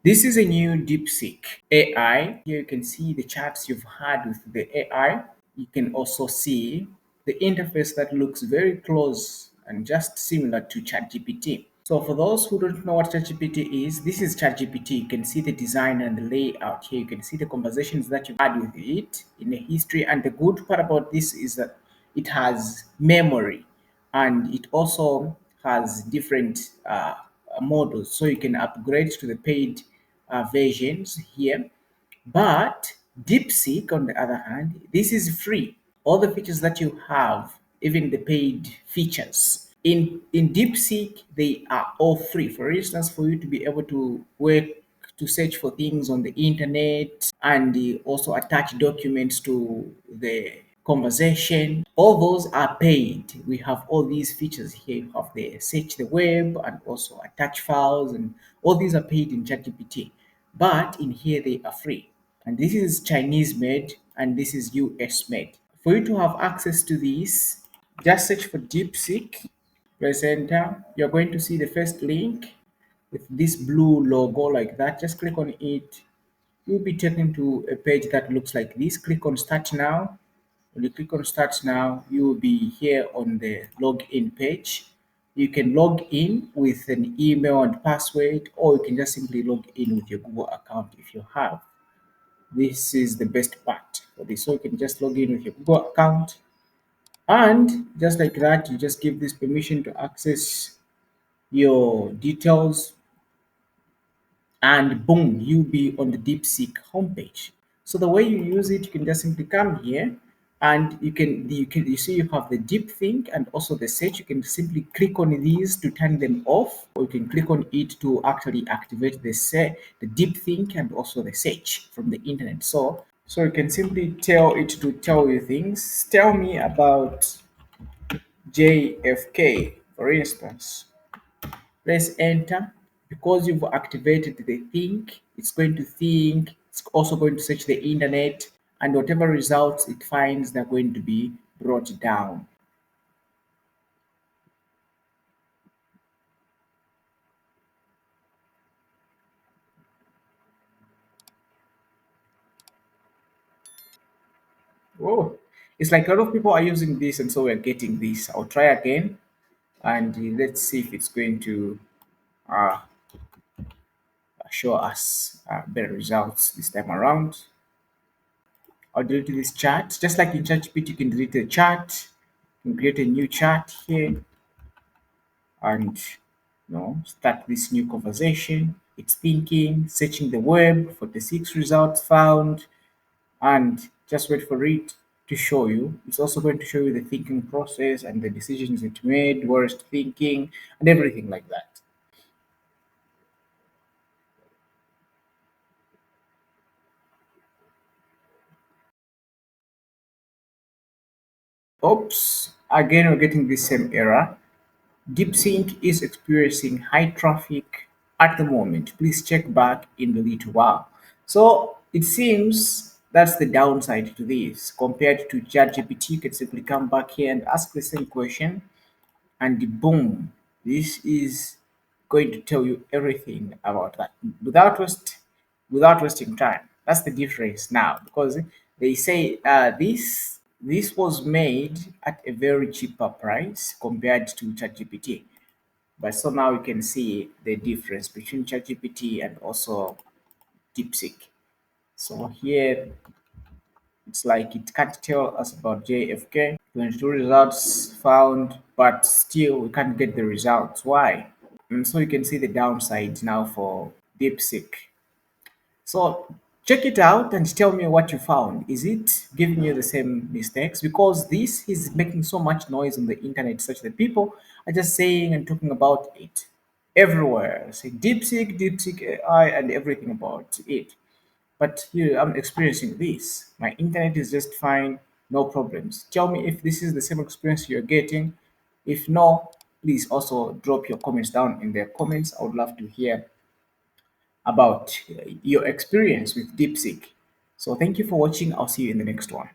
This is a new DeepSeek AI. Here you can see the charts you've had with the AI. You can also see the interface that looks very close and just similar to ChatGPT. So for those who don't know what ChatGPT is, this is ChatGPT. You can see the design and the layout here. You can see the conversations that you've had with it in the history. And the good part about this is that it has memory and it also has different models. So you can upgrade to the paid versions here. But DeepSeek, on the other hand, this is free. All the features that you have, even the paid features, in DeepSeek, they are all free. For instance, for you to be able to work to search for things on the internet and also attach documents to the conversation. All those are paid. We have all these features here. You have the search the web and also attach files, and all these are paid in ChatGPT. But in here they are free. And this is Chinese made and this is US made. For you to have access to this, just search for DeepSeek, press enter. You're going to see the first link with this blue logo like that. Just click on it. You'll be taken to a page that looks like this. Click on start now. When you click on start now, you will be here on the login page. You can log in with an email and password, or you can just simply log in with your Google account if you have. This is the best part for this. So you can just log in with your Google account, and just like that, you just give this permission to access your details, and boom, you'll be on the DeepSeek homepage. So the way you use it, you can just simply come here and you see you have the deep think and also the search. You can simply click on these to turn them off, or you can click on it to actually activate the deep think and also the search from the internet. So you can simply tell it to tell you things. Tell me about JFK, for instance. Press enter. Because you've activated the think, it's going to think, it's also going to search the internet, and whatever results it finds, they're going to be brought down. Whoa. It's like a lot of people are using this, and so we're getting this. I'll try again, and let's see if it's going to uh, show us better results this time around. I'll delete this chat. Just like in ChatGPT, you can delete the chat, you can create a new chat here, and start this new conversation. It's thinking, searching the web for the 6 results found, and just wait for it to show you. It's also going to show you the thinking process and the decisions it made, worst thinking, and everything like that. Oops, again we're getting the same error. DeepSeek is experiencing high traffic at the moment. Please check back in a little while. So it seems that's the downside to this. Compared to ChatGPT, you can simply come back here and ask the same question, and boom, this is going to tell you everything about that without wasting time. That's the difference now, because they say this was made at a very cheaper price compared to ChatGPT. But so now you can see the difference between ChatGPT and also DeepSeek. So here it's like it can't tell us about JFK. 22 results found, but still we can't get the results. Why? And so you can see the downside now for DeepSeek. So check it out and tell me what you found. Is it giving you the same mistakes? Because this is making so much noise on the internet such that people are just saying and talking about it everywhere. Say DeepSeek, DeepSeek AI, and everything about it. But here I'm experiencing this. My internet is just fine, no problems. Tell me if this is the same experience you're getting. If no, please also drop your comments down in the comments. I would love to hear about your experience with DeepSeek. So thank you for watching. I'll see you in the next one.